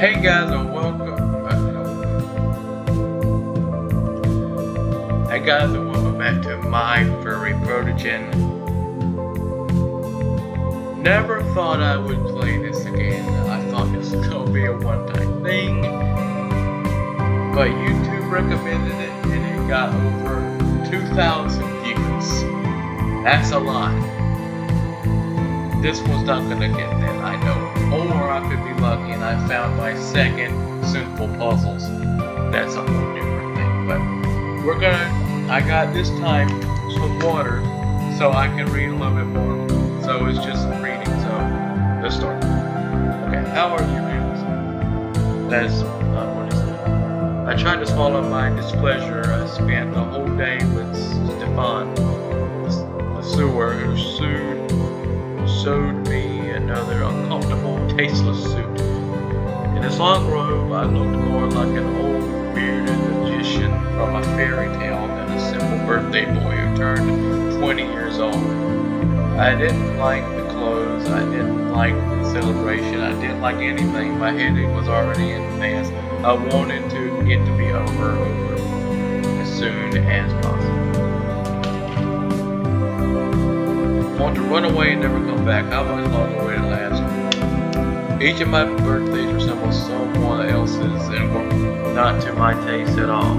Hey guys, and welcome. Hey guys, and welcome back to my Furry Protogen. Never thought I would play this again. I thought this was gonna be a one-time thing, but YouTube recommended it, and it got over 2,000 views. That's a lot. This was not gonna get that, I know. Or I could be lucky and I found my second simple puzzles. That's a whole different thing. But I got this time some water so I can read a little bit more. So it's just reading, so let's start. Okay, how are you guys? That's, what is it? I tried to swallow my displeasure. I spent the whole day with Stefan, the sewer, who sewed me another uncomfortable, tasteless suit. In his long robe, I looked more like an old, bearded magician from a fairy tale than a simple birthday boy who turned 20 years old. I didn't like the clothes, I didn't like the celebration, I didn't like anything. My headache was already in advance. I wanted it to be over as soon as possible. I want to run away and never come back. How much longer will it last? Each of my birthdays resembles someone else's and were not to my taste at all.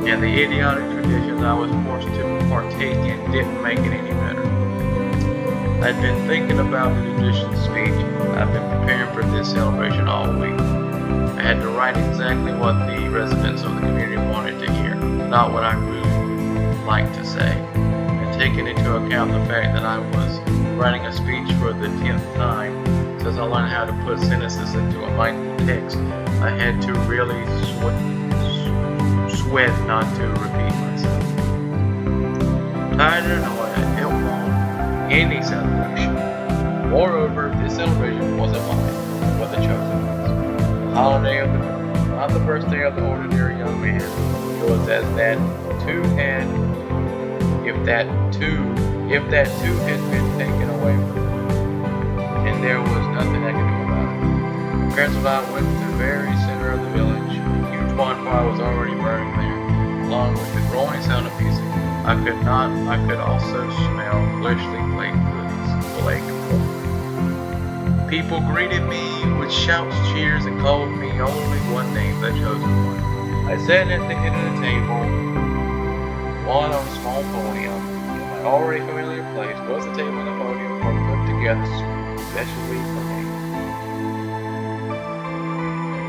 And the idiotic traditions I was forced to partake in didn't make it any better. I'd been thinking about the tradition speech. I've been preparing for this celebration all week. I had to write exactly what the residents of the community wanted to hear, not what I really would like to say. Taking into account the fact that I was writing a speech for the 10th time since I learned how to put sentences into a mindful text, I had to really sweat not to repeat myself. Tired and annoyed, I didn't want any celebration. Moreover, this celebration wasn't mine, but the chosen one's. The holiday of the moon, not the birthday of the ordinary young man. It was as that two had if that too had been taken away from me, and there was nothing I could do about it. My parents and I went to the very center of the village. A huge bonfire was already burning there, along with the growing sound of music. I could also smell freshly baked goods. People greeted me with shouts, cheers, and called me only one name, the chosen one. I sat at the head of the table, one on a small podium. My already familiar place, both the table and the podium were put together especially for me.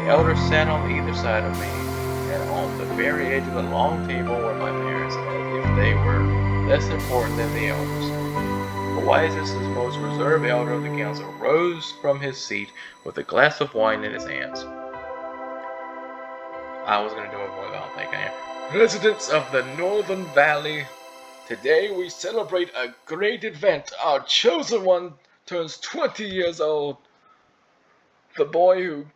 The elders sat on either side of me, and on the very edge of the long table were my parents, as if they were less important than the elders. The wisest and most reserved elder of the council rose from his seat with a glass of wine in his hands. I was going to do it more than I think I am. Residents of the Northern Valley, today we celebrate a great event. Our chosen one turns 20 years old. The boy who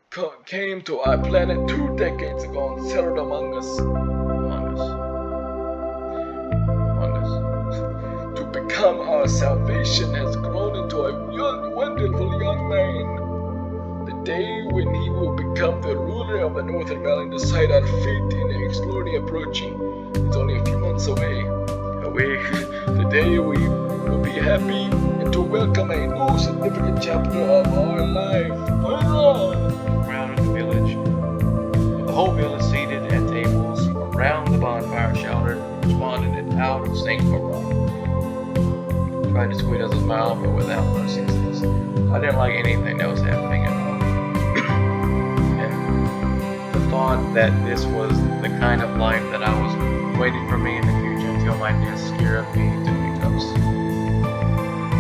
came to our planet 2 decades ago and settled among us. To become our salvation has grown into a wonderful young man. The day when he will become the ruler of the Northern Valley and decide our fate in the extraordinary approaching is only a few months away. The day we will be happy and to welcome a new significant chapter of our life. The crowd of the village, with the whole village seated at tables around the bonfire, shouted and responded in out of sync chorus. Tried to squeeze us a smile, but without much success. I didn't like anything that was happening at all. Thought that this was the kind of life that I was waiting for me in the future until my death scared me to be toast.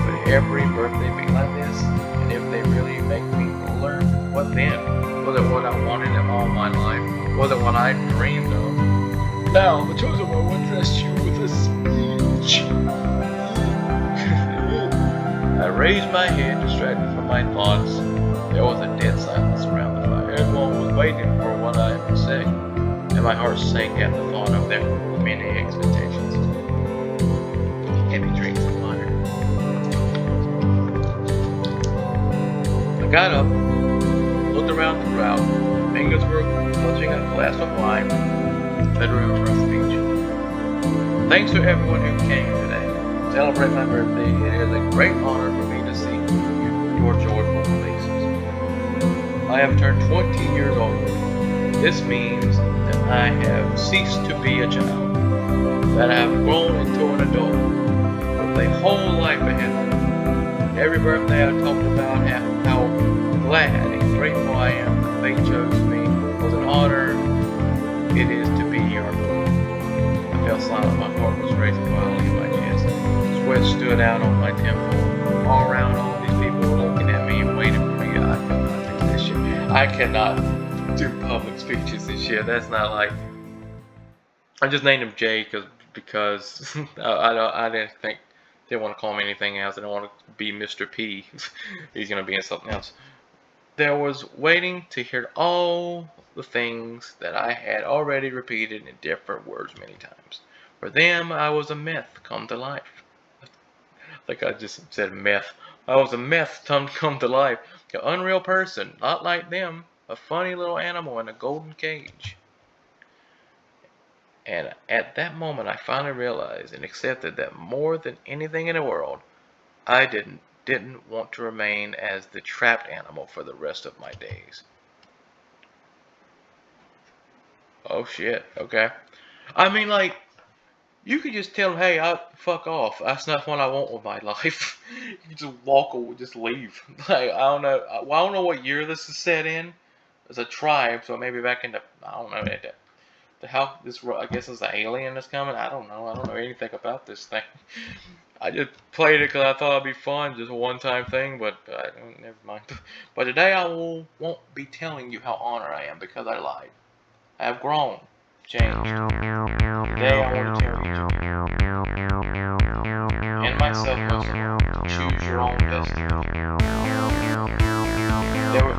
Would every birthday be like this? And if they really make me ruler, what then? Was it what I wanted in all my life? Was it what I dreamed of? Now, the chosen one will address you with a speech. I raised my head, distracted from my thoughts. There was a dead silence around the fire. Everyone was waiting for what I had to say, and my heart sank at the thought of their many expectations. Heavy drinks of water. I got up, looked around throughout. Fingers were clutching a glass of wine. Bedroom rough speech. Thanks to everyone who came today to celebrate my birthday. It is a great honor for me to see your joyful faces. I have turned 20 years old. This means that I have ceased to be a child, that I have grown into an adult with a whole life ahead of me. Every birthday I talked about how glad and grateful I am that fate chose me was an honor it is to be your friend. I felt silent, my heart was racing wildly in my chest. Sweat stood out on my temple. All around, all these people were looking at me and waiting for me. I cannot do this shit. I cannot do public speeches and shit. That's not like. I just named him Jay because I didn't want to call him anything else. I don't want to be Mr. P. He's gonna be in something else. There was waiting to hear all the things that I had already repeated in different words many times. For them, I was a myth come to life. Like I just said myth. I was a myth come to life. An unreal person, not like them. A funny little animal in a golden cage. And at that moment, I finally realized and accepted that more than anything in the world, I didn't want to remain as the trapped animal for the rest of my days. Oh shit, okay. I mean, like, you could just tell him, hey, fuck off. That's not what I want with my life. You just walk away, just leave. Like, I don't know. Well, I don't know what year this is set in. It's a tribe, so maybe back in the, I don't know, how this, I guess it's an alien that's coming. I don't know anything about this thing. I just played it because I thought it'd be fun, just a one-time thing, but never mind. But today I won't be telling you how honored I am because I lied. I have grown, changed. Today I want to tell you, and myself most of all, to choose your own destiny.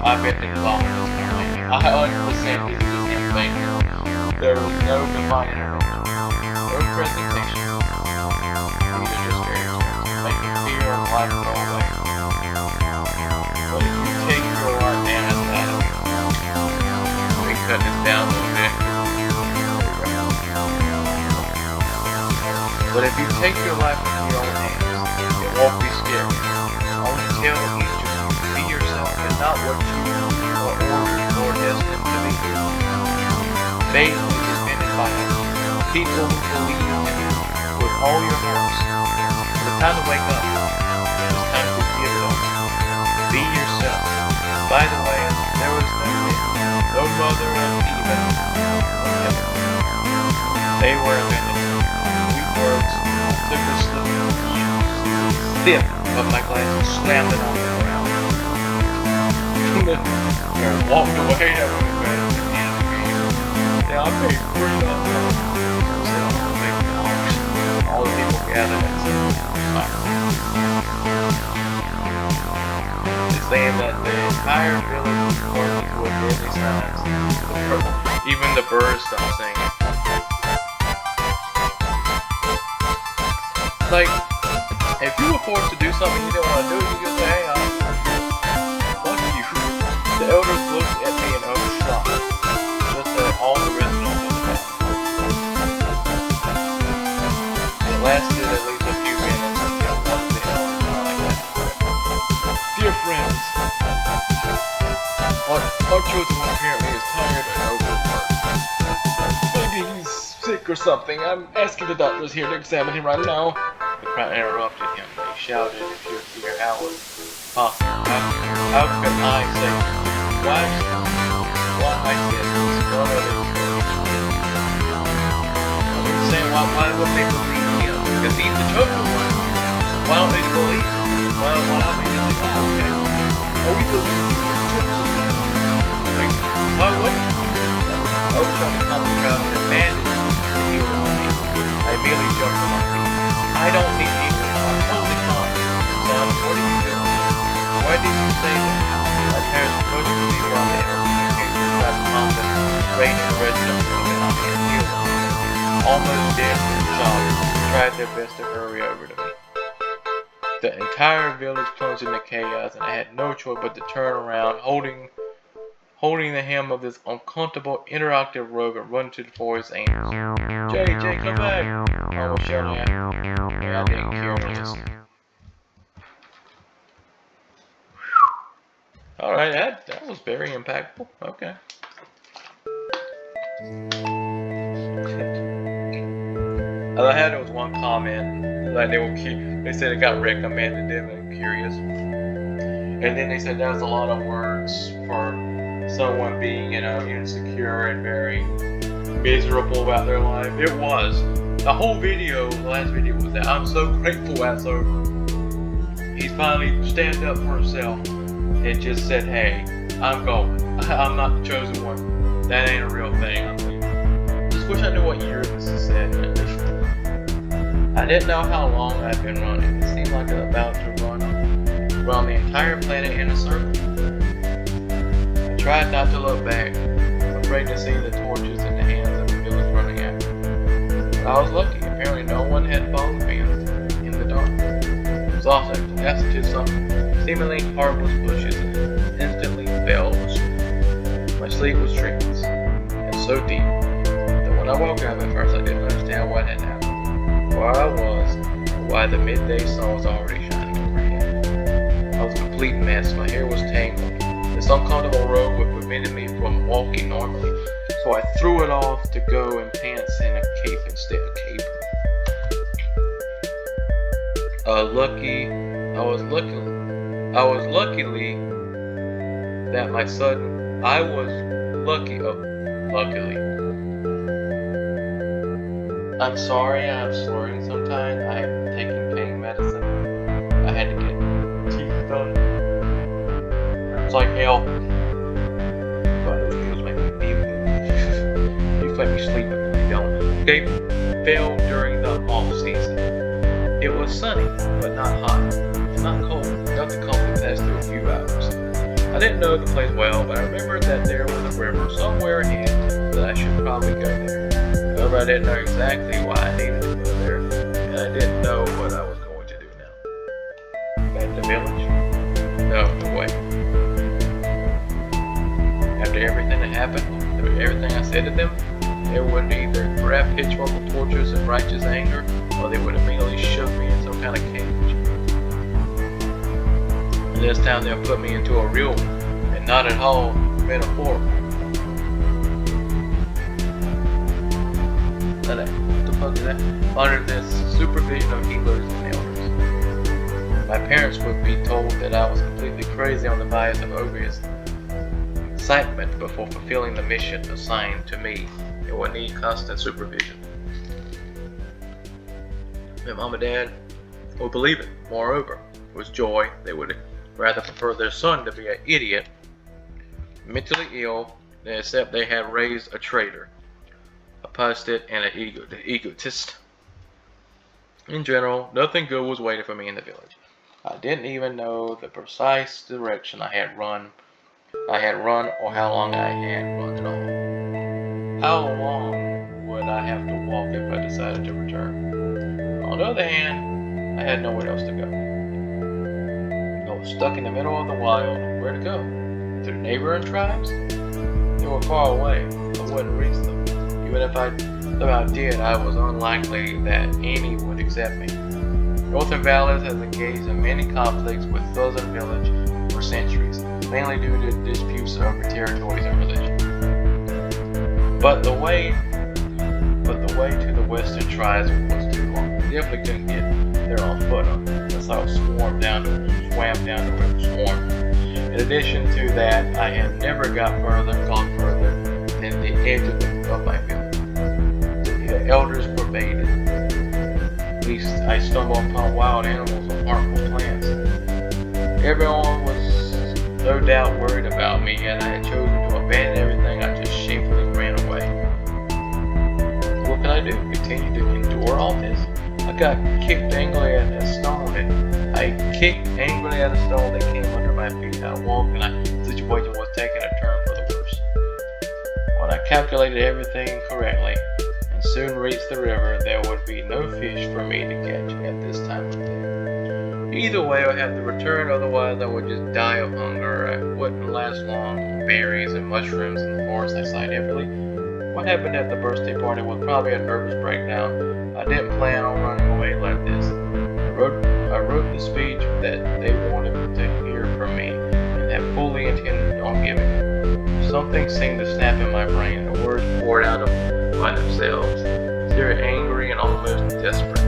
I've been involved in this completely. I 100% did the same thing. There was no defining intervention, no presentation. These are just stereotypes, making fear and life go away. But if you take your life, man, that's bad. Let me cut this down a little bit. But if you take your life into your own hands, it won't be scary. Only tell each of you to be yourself and not what you are ordered or destined to be. Faith is invented by people who believe in you with all your hearts. It's time to wake up. It's time to give it up. Be yourself. By the way, there was no myth, no mother and even never. They were invented. Sweet words took a sip of my glass and slammed it on the ground. And walked away. I paid $3. All the people gathered and it's saying that the entire village was working with deadly silence. Even the birds stopped singing. Like, if you were forced to do something you didn't want to do, you could say, hey, fuck you. The elders looked at me in utter shock. All the originals of the band. It lasted at least a few minutes until one of the elders finally went. Dear friends, our chosen one apparently is tired and overworked. Maybe he's sick or something. I'm asking the doctors here to examine him right now. The crowd interrupted him. They shouted in pure fear. How was possible? How could I say? Why I said this? What are they doing? I'm saying, why would they believe him? Because he's the chosen one. Why don't they believe him? Why don't they just say, oh, okay? Oh, we believe he's the chosen one. Like, why wouldn't he? I was trying to calm the crowd and demanded to heal me. I immediately jumped on my feet. I don't need people. I'm totally calm. Son, what are you doing? Why did you say that? My parents pushed me around there. Rain and residents almost dead from the shock, tried their best to hurry over to me. The entire village plunged into chaos, and I had no choice but to turn around, holding holding the hem of this uncomfortable interactive robe and run to the forest and Jay, come back! I was shouting at him. Yeah, I didn't care to listen. Alright, that was very impactful. Okay. I had there was one comment, like they said it got recommended to them and curious. And then they said that was a lot of words for someone being, insecure and very miserable about their life. It was. The whole video, the last video was that I'm so grateful that's over. He's finally stand up for himself and just said, hey, I'm going. I'm not the chosen one. That ain't a real thing. I'm leaving. Just wish I knew what year this is set. I didn't know how long I'd been running. It seemed like I was about to run around the entire planet in a circle. I tried not to look back, afraid to see the torches in the hands of the village running after me. But I was lucky. Apparently no one had followed me in the dark. It was awesome. That's to some seemingly harmless bushes and instantly fell asleep. My sleep was dreamless and so deep that when I woke up at first I didn't understand what had happened, where I was, or why the midday sun was already shining overhead. I was a complete mess. My hair was tangled. This uncomfortable robe would prevented me from walking normally, so I threw it off to go in pants and a cape instead of cape. I was luckily luckily. I'm sorry, I'm slurring sometimes. I am taking pain medicine. I had to get teeth done. It's like hell. But it feels like me feel. You let me sleep if you don't. Okay, fell during the off season. It was sunny, but not hot, and not cold. Enough to comfy pass through a few hours. I didn't know the place well, but I remembered that there was a river somewhere ahead that I should probably go there. However, I didn't know exactly why I needed to go there, and I didn't know what I was going to do now. Back to the village? No way. After everything that happened, after everything I said to them, they would either grab pitchfork or torches in righteous anger, or they would immediately shove me in some kind of cage. And this time they'll put me into a real one, and not at all metaphorical. What the fuck is that? Under this supervision of healers and elders. My parents would be told that I was completely crazy on the bias of obvious excitement before fulfilling the mission assigned to me. It would need constant supervision. My mom and dad would believe it. Moreover, it was joy. They would rather prefer their son to be an idiot, mentally ill, than accept they had raised a traitor, a apostate, and an egotist. In general, nothing good was waiting for me in the village. I didn't even know the precise direction I had run or how long I had run at all. How long would I have to walk if I decided to return? On the other hand, I had nowhere else to go. I was stuck in the middle of the wild. Where to go? To the neighboring tribes? They were far away. I wouldn't reach them. Even if I did, I was unlikely that any would accept me. Northern Valleys has engaged in many conflicts with Southern Village for centuries, mainly due to disputes over territories and religion. But the way to the western tribes was too long. I definitely couldn't get there on foot unless I swam down the river Swarm. In addition to that, I had never gone further than the edge of my village. The elders pervaded. At least I stumbled upon wild animals or harmful plants. Everyone was no doubt worried about me, and I had chosen to abandon everything. I just shamefully ran away. What could I do? Continue to endure all this? I got kicked angrily at a stone. That came under my feet. I walked, and the situation was taking a turn for the worse. When I calculated everything correctly and soon reached the river, there would be no fish for me to catch at this time of day. Either way, I have to return, otherwise I would just die of hunger. I wouldn't last long on berries and mushrooms in the forest I sight heavily. What happened at the birthday party was probably a nervous breakdown. I didn't plan on running away like this. I wrote the speech that they wanted to hear from me and had fully intended on giving it. Something seemed to snap in my brain. The words poured out by themselves. They were angry and almost desperate.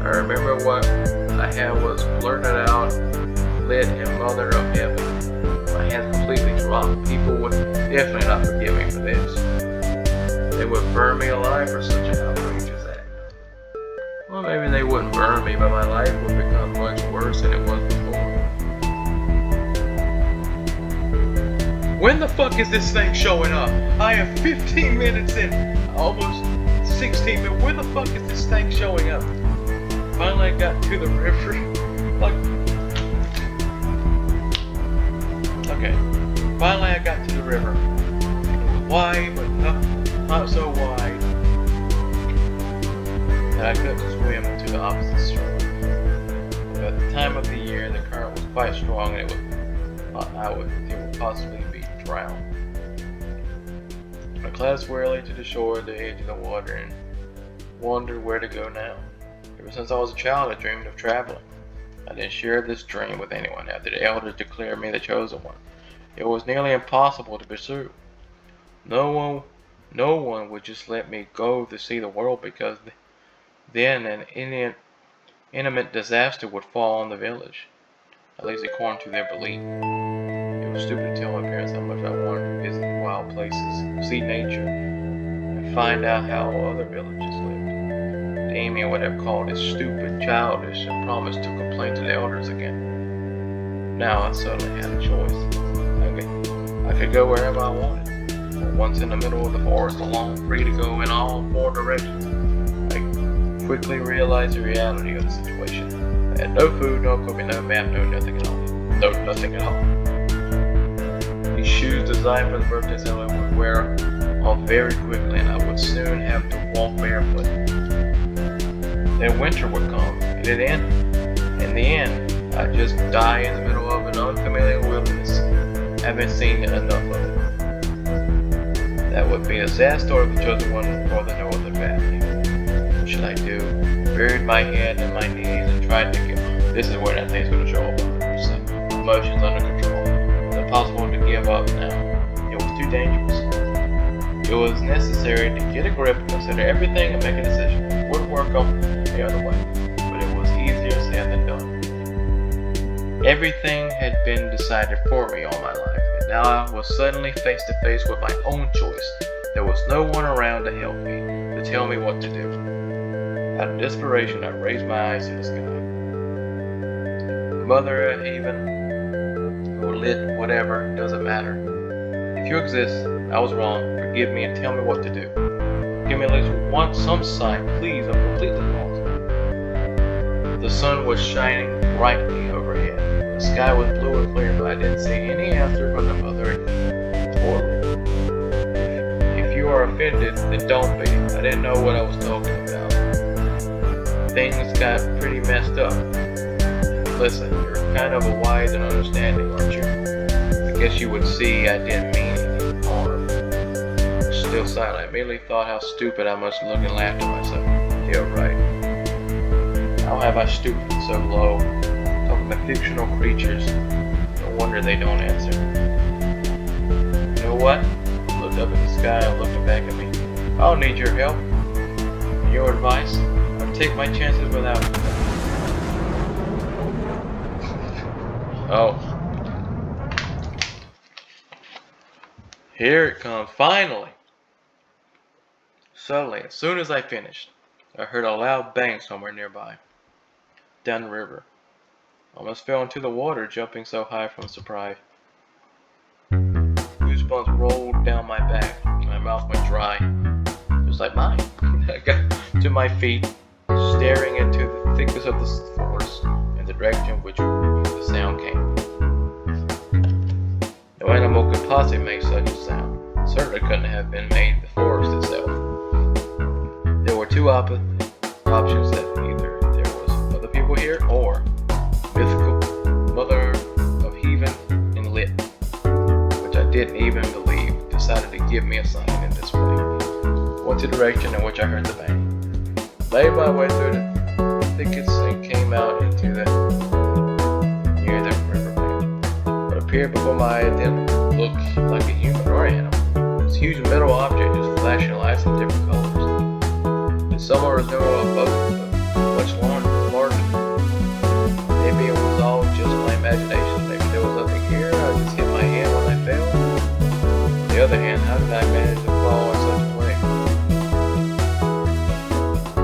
I remember what I had was blurted out, lit and Mother of Heaven. My hands completely dropped. People would definitely not forgive me for this. They would burn me alive for such an outrageous act. Well, maybe they wouldn't burn me, but my life would become much worse than it was before. When the fuck is this thing showing up? I am 15 minutes in, almost 16 minutes. Where the fuck is this thing showing up? Finally I got to the river. Okay. Finally I got to the river. It was wide, but not so wide that I couldn't swim to the opposite shore. At the time of the year, the current was quite strong, and it would possibly be drowned. I clasped wearily to the shore at the edge of the water and wondered where to go now. Ever since I was a child, I dreamed of traveling. I didn't share this dream with anyone after the elders declared me the chosen one. It was nearly impossible to pursue. No one would just let me go to see the world, because then an imminent disaster would fall on the village, at least according to their belief. It was stupid to tell my parents how much I wanted to visit wild places, see nature, and find out how other villages lived. Damien would have called it stupid, childish, and promised to complain to the elders again. Now I suddenly had a choice. I could go wherever I wanted. Once in the middle of the forest alone, free to go in all four directions. I quickly realized the reality of the situation. I had no food, no cooking, no map, no nothing at all. No nothing at all. These shoes designed for the birthday ceremony would wear off very quickly, and I would soon have to walk barefoot. Then winter would come, and it'd end. In the end, I'd just die in the middle of an unfamiliar wilderness. Haven't seen enough of it. That would be a sad story of the chosen one for the northern family. What should I do? Buried my head in my knees and tried to get. This is where that thing's going to show up. Emotions under control. It's impossible to give up now. It was too dangerous. It was necessary to get a grip, consider everything, and make a decision. It wouldn't work out the other way, but it was easier said than done. Everything had been decided for me all my life, and now I was suddenly face to face with my own choice. There was no one around to help me, to tell me what to do. Out of desperation, I raised my eyes to the sky. Mother of Heaven, or lit, whatever, doesn't matter. If you exist, I was wrong. Forgive me and tell me what to do. Give me at least some sign, please. I'm completely lost. The sun was shining brightly overhead. The sky was blue and clear, but I didn't see any answer from the mother or lit. If you are offended, then don't be. I didn't know what I was talking about. Things got pretty messed up. Listen, you're kind of a wise and understanding, aren't you? I guess you would see I didn't mean any harm. Still silent, I immediately thought how stupid I must look and laughed at myself. You're right. How have I stooped so low? Talking to fictional creatures. No wonder they don't answer. You know what? I looked up at the sky and looked back at me. I don't need your help. Your advice? I'll take my chances without it. Oh. Here it comes, finally. Suddenly, as soon as I finished, I heard a loud bang somewhere nearby. Down the river. I almost fell into the water, jumping so high from surprise. Goosebumps rolled down my back. My mouth went dry. It was like mine. I got to my feet, staring into the thickness of the forest in the direction which the sound came. No animal could possibly make such a sound. It certainly couldn't have been made in the forest itself. There were two options, that either there was other people here, or give me a sign in this way. Went the direction in which I heard the bang. Made my way through the thickets and came out into the near the riverbank. What appeared before my eye then looked like a human or animal. This huge metal object just flashing lights in different colors. It somewhat resembled a boat, but much larger. Maybe it was all just my imagination. Maybe there was nothing here. I just hit my hand when I fell. On the other hand, how did I manage to fall in such a way?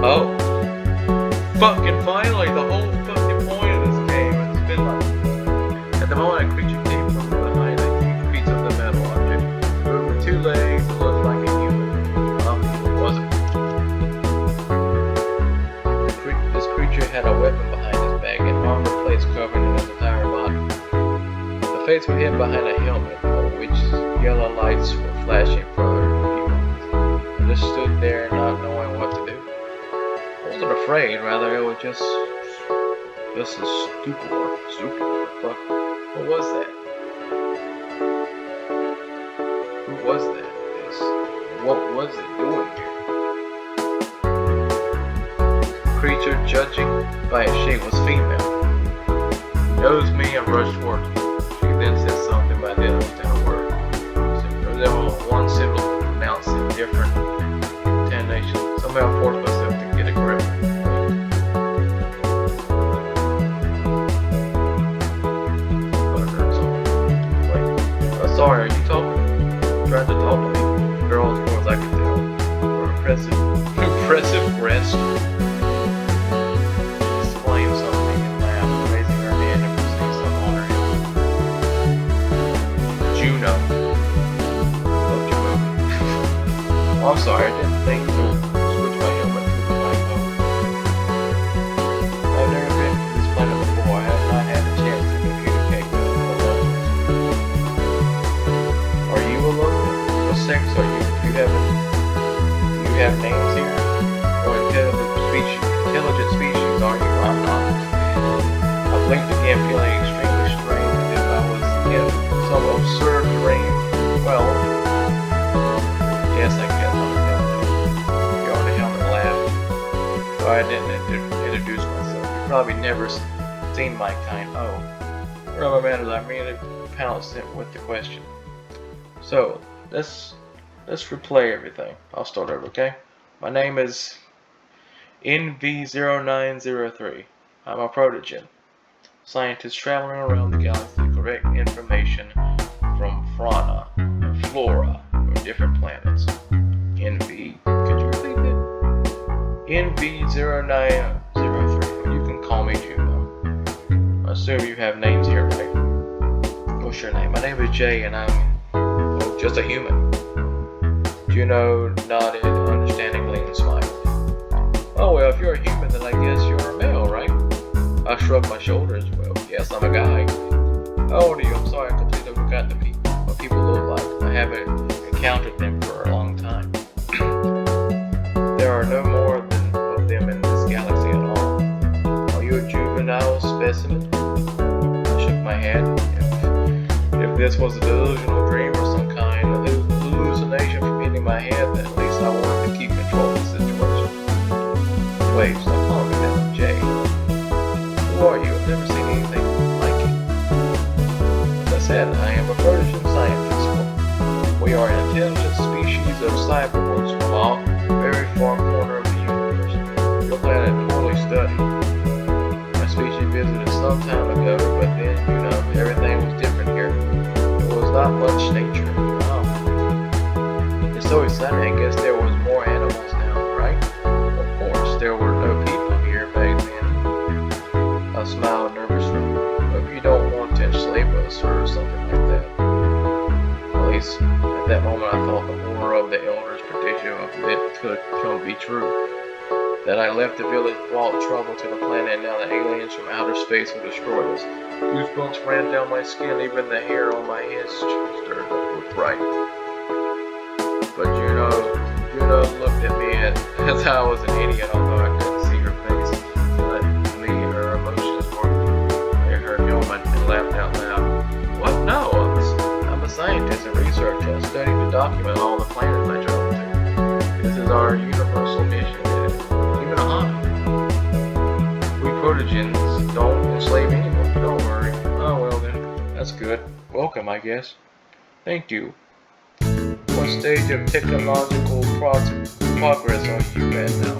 Oh. Fucking finally, the whole fucking point of this game has been like... At the moment, a creature came from behind a huge piece of the metal object. Moved with 2 legs and looked like a human. Well, it wasn't. This creature had a weapon behind his back and armor plates covering his entire body. The face was hidden behind a helmet, on which yellow lights were flashing for a few moments. I just stood there not knowing what to do. I wasn't afraid, rather it was just a stupor. Fuck. What was that? Who was that? What was it doing here? Creature, judging by its shape, was female. She knows me and rushed towards me. She then said something, but I didn't understand a word. There was one syllable pronounced in different intonation. Somehow I forced myself to get a grip. Sorry, are you talking? Trying to talk to me? Girl, as far as I can tell. Her impressive breast. Exclaimed something and laughed, raising her hand and pressing something on her hip. Juno. Loved your movie. Oh, I'm sorry, I didn't think to switch my helmet to the black mode. I've never been to this planet before. I have not had a chance to communicate with a loved one. Are you alone? What sex are you? Do you have names here? Or intelligent species, are you? I'm not. I blinked again, feeling extremely strange, as if I was in some absurd dream. Well, yes, I guess I'm intelligent. You on the helmet laughed. So I didn't introduce myself. You've probably never seen my kind. Oh. Rubber man, I immediately pounced in with the question. So, let's replay everything. I'll start over, okay? My name is NV0903. I'm a protogen. Scientist traveling around the galaxy to collect information from fauna and flora from different planets. NV, could you repeat that? NV0903. You can call me Juno. I assume you have names here, right? What's your name? My name is Jay and I'm just a human. Juno nodded understandingly and smiled. Oh well, if you're a human, then I guess you're a male, right? I shrugged my shoulders. Well, yes, I'm a guy. How old are you? I'm sorry, I completely forgot what people look like. I haven't encountered them for a long time. There are no more of them in this galaxy at all. Are you a juvenile specimen? I shook my head. If this was a delusional dream or some kind of hallucination from hitting my head, then at least I wanted to keep control of the situation. Wait, stop calling me now, Jay. Who are you? I've never seen anything like it. As I said, I am a Persian scientist. We are an intelligent species of cyberwards from a very far corner of the universe. Your planet poorly studied. My species visited some time ago, but then, everything was different here. There was not much nature. Wow. It's so exciting. I guess there was more animals now, right? Of course, there were no people here back then. I smiled nervously. Hope you don't want to enslave us or something like that. At least, at that moment, I thought the horror of the elders' prediction of it could come be true. That I left the village brought trouble to the planet, and now the aliens from outer space will destroy us. Goosebumps ran down my skin, even the hair on my head stirred up with fright. But Juno looked at me as I was an idiot, although I couldn't see her face. But to me, her emotions were in her helmet and laughed out loud. What? No, I'm a scientist and researcher. I studied the document all the planets I travel to. This is our universal mission. Even a hobby. We protogens don't enslave anyone. Don't worry. Oh well then, that's good. Welcome, I guess. Thank you. What stage of technological progress are you at now?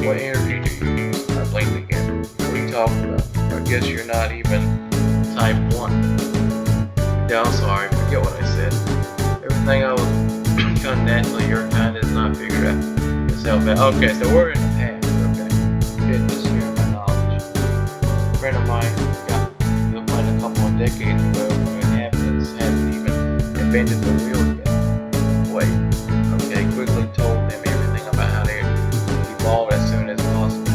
What energy do you use? I blinked again. What are you talking about? I guess you're not even type 1. Yeah, I'm sorry. Forget what I said. Everything I was done naturally, your kind is not figured out. It's held back. Okay, so we're in the past. Okay. Didn't just share my knowledge. A friend of mine got to the planet a couple of decades ago when inhabitants hadn't even invented the wheel yet. Wait. Okay, quickly told them everything about how they evolved as soon as possible.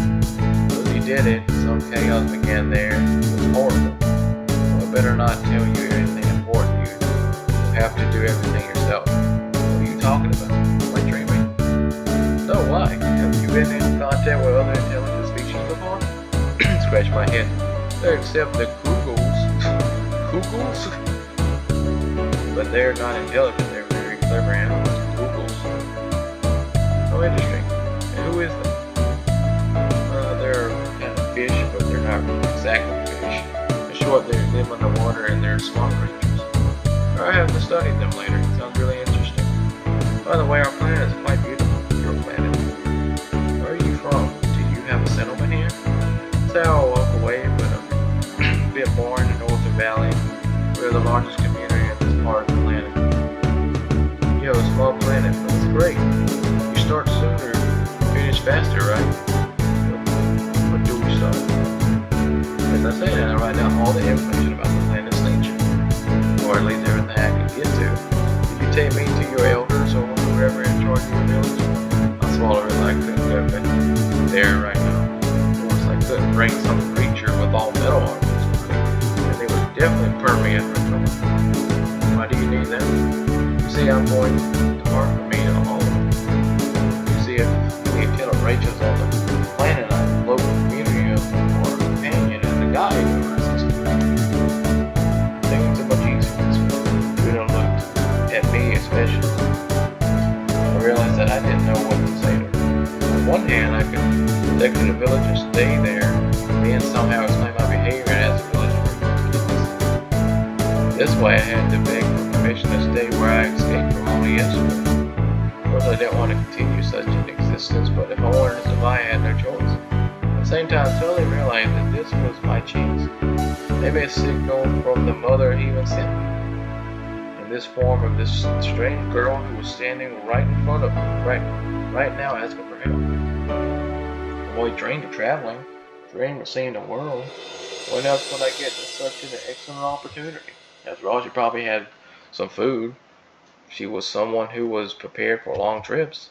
But he did it. Some chaos began there. It was horrible. So I better not tell you anything important. You have to do everything yourself. What are you talking about? Am I dreaming? No, why? Have you been in contact with other intelligent species before? Scratch my head. Except the Googles. Googles? But they're not intelligent. They're very clever animals. Googles. Oh, interesting. And who is them? They're kind of fish, but they're not exactly fish. In short, they live underwater and they're small creatures. I have to study them later. It sounds really interesting. By the way, our planet is quite beautiful. Your planet. Where are you from? Do you have a settlement here? Say I'll walk away, but a bit more in the northern valley. We're the largest community in this part of the planet. You have a small planet, but it's great. You start sooner, finish faster, right? What do we start? As I say that, I write down all the information about the planet's nature. Or at least everything I can get to. Did you take me to your elders or whoever in charge of your village? I swallowed it like I couldn't go there right now. Of course, I couldn't bring some creature with all metal armors with me, and they would definitely perm me after trouble. Why do you need them? You see, I'm going to work for me on all of them. You see, if any intelligent Rachel's on the planet, I'm a local community or a companion and a guide to my system. Things are much easier. You don't look at me especially. I realized that I didn't know what to say to her. On one hand, I could protect the village and stay there, then somehow explain my behavior as a village for this way I had to beg for permission to stay where I escaped from only yesterday. Of course, I didn't want to continue such an existence, but if I wanted to survive, I had no choice. At the same time, I totally realized that this was my chance. Maybe a signal from the mother even sent me. In this form of this strange girl who was standing right in front of me, right now asking for help. The boy dreamed of traveling, dreamed of seeing the world. When else would I get such an excellent opportunity? After all, she probably had some food. She was someone who was prepared for long trips.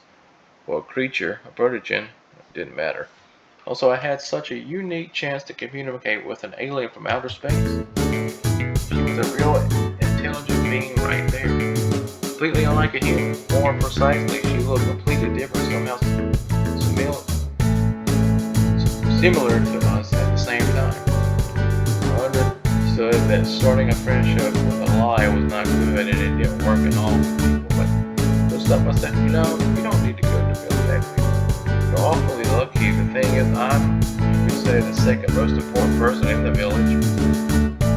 For a creature, a protogen, it didn't matter. Also, I had such a unique chance to communicate with an alien from outer space. She was a real intelligent being right there. Completely unlike a human. More precisely, she looked completely different, somehow similar to us at the same time. I understood that starting a friendship with a lie was not good and it didn't work at all for people, but just up I said, you don't need to go to village acting. You're awfully lucky. The thing is, I'm, you could say, the second most important person in the village.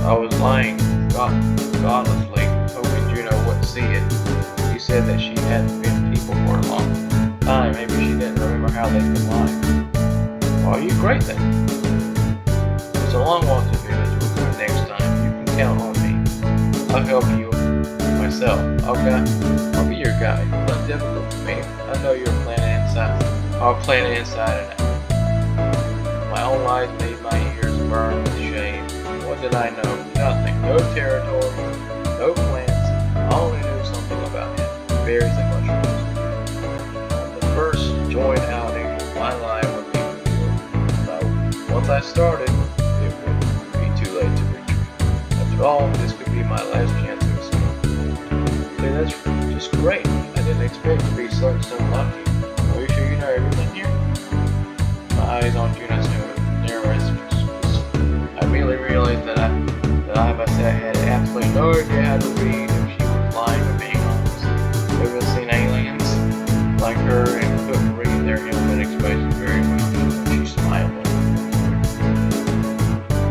I was lying godlessly, hoping Juno wouldn't see it. She said that she hadn't been people for a long time. Maybe she didn't remember how they could lie. Well, you're great then. It's a long walk to the village. We'll go next time. You can count on me. I'll help you myself. I'll be your guide. It's not difficult for me. I know your planet inside. Our planet inside and out. My own lies made my ears burn with shame. What did I know? Nothing. No territory. No plans. I only knew something about him. Berries and mushrooms. On the first joint outing, my lie would be revealed. So, once I started, it would be too late to retreat. After all, this could be my last chance to escape. Hey, that's just great. I didn't expect to be so lucky. Are you sure you know everything here? My eyes on Juno's narrow. I immediately realized that I had absolutely no idea how to read if she was lying or being honest. like her and couldn't read their helmet expression very well. She smiled.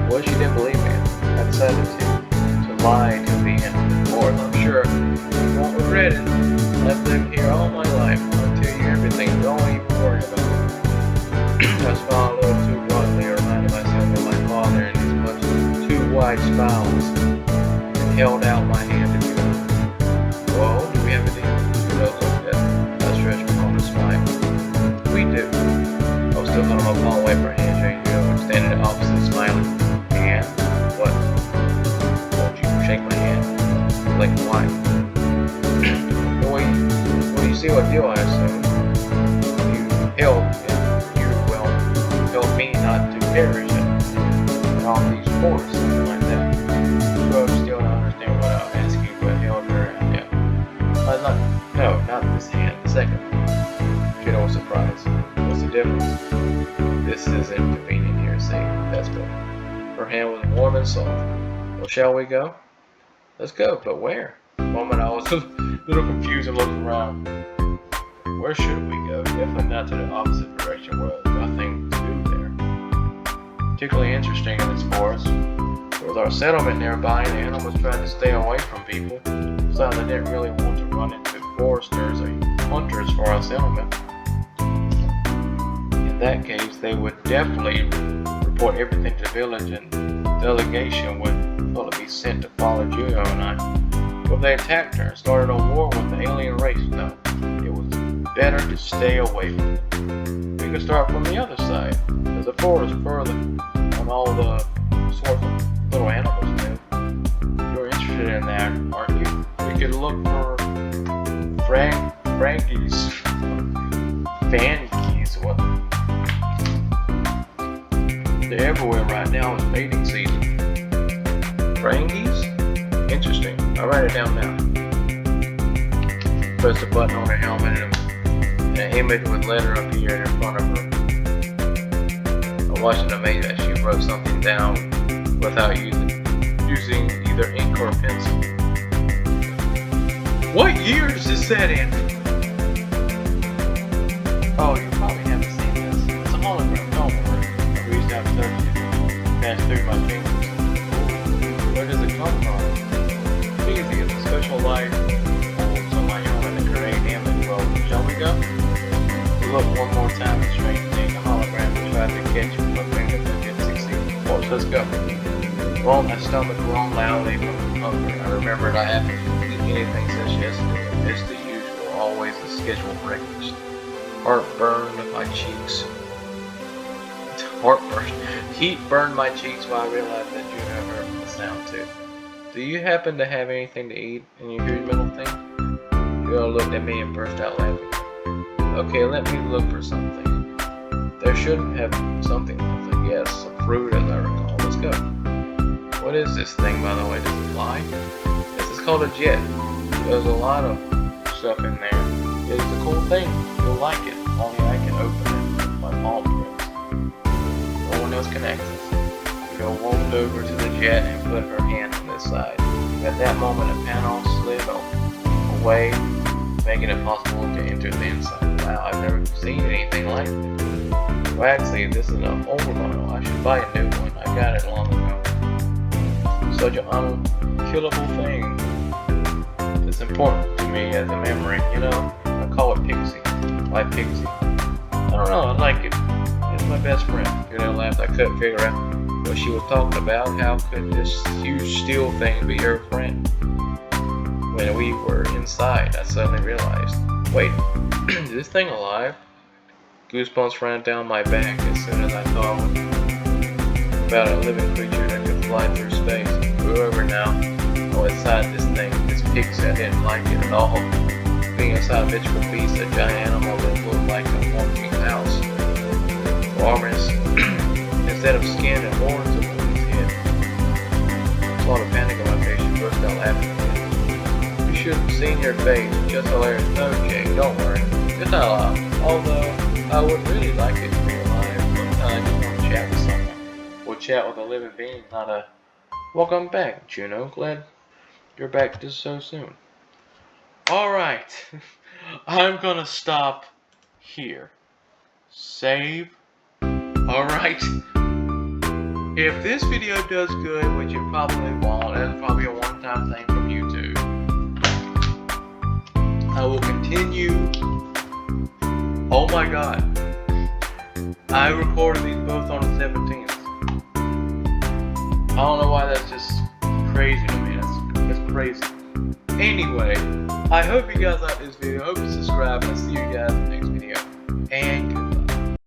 Well, she didn't believe me. I decided to lie till the end. Or I'm sure you won't regret it. I've lived here all my life. I'll tell you everything. Don't even worry about it. I smiled a little too broadly, reminded myself of my father and his much too wide smiles, and held out my hand to Juno. Well, do we have a deal? Juno looked at I stretched my arm to smile. We do. I was still holding my palm away for a handshake. Juno was standing opposite, smiling. And what? Won't you shake my hand? Like why? Well, you see what deal I assume. You helped me not to perish in all these forests, something like that. So I still don't understand what I'm asking, but held her hand. Yeah. No, not this hand, the second. Juno was surprised. What's the difference? This is inconvenient here, see? That's better. Her hand was warm and soft. Well, shall we go? Let's go, but where? For a moment I was a little confused and looked around. Where should we go? Definitely not to the opposite direction where there's nothing to do there. Particularly interesting in this forest was our settlement nearby, and the animals tried to stay away from people, so they didn't really want to run into foresters or hunters for our settlement. In that case, they would definitely report everything to the village, and delegation would probably be sent to follow Juno and I. But if they attacked her and started a war with the alien race, no. It was better to stay away from it. We could start from the other side. There's a forest further on all the sorts of little animals live. You're interested in that, aren't you? We could look for Frankies, Fankies, what? They're everywhere right now. It's mating season. Frankies? Interesting. I'll write it down now. Press the button on her helmet and an image with letter appeared in front of her. I watched in amazement as she wrote something down without using either ink or pencil. What year is this set in? Oh, you probably haven't seen this. It's a hologram. Don't worry. I reached out and touched it. Passed through my fingers. Where does it come from? Easy. It's a special light on my helmet to create image. Well, shall we go? Look one more time. The strange thing, a hologram that tried to catch me, but fingers that didn't succeed. Well, let's go. Well, my stomach groaned loudly from hunger. I remembered I haven't eaten anything since yesterday. It's the usual, always the scheduled breakfast. Heartburn my cheeks. Heartburn. Heat burned my cheeks while I realized that Juno heard the sound too. Do you happen to have anything to eat in your huge metal thing? Juno looked at me and burst out laughing. Okay, let me look for something. There should have something left, I guess. Some fruit, as I recall. Let's go. What is this thing, by the way? Does it fly? This is called a jet. There's a lot of stuff in there. It's a cool thing. You'll like it. Only I can open it with my palm prints. No one else can access. Juno walked over to the jet and put her hand on this side. At that moment, a panel slid away, making it possible to enter the inside. Wow, I've never seen anything like this. Well, actually, this is an old model. I should buy a new one. I got it long ago. Such an unkillable thing. It's important to me as a memory, you know? I call it Pixie. Why Pixie? I don't know, I like it. It's my best friend. Juno laughed. I couldn't figure out what she was talking about. How could this huge steel thing be her friend? When we were inside, I suddenly realized, wait, is this thing alive? Goosebumps ran down my back as soon as I thought about a living creature that could fly through space. We're over now. Oh, inside this thing, this pixie, I didn't like it at all. Being inside a mythical beast, a giant animal that looked like a walking house. Armors, instead of skin and horns on his head. I saw the panic on my face. She burst out laughing. You should have seen your face. Just hilarious. No, Jake, don't worry. It's not alive. Although, I would really like it to be alive. Sometimes I just want to chat with someone. Or chat with a living being, not a... Welcome back, Juno. Glad you're back just so soon. Alright. I'm gonna stop here. Save. Alright. If this video does good, which it probably won't, it's probably a one-time thing from YouTube, I will continue. Oh my god. I recorded these both on the 17th. I don't know why, that's just crazy to me. That's crazy. Anyway, I hope you guys like this video. I hope you subscribe, and I'll see you guys in the next video. And goodbye.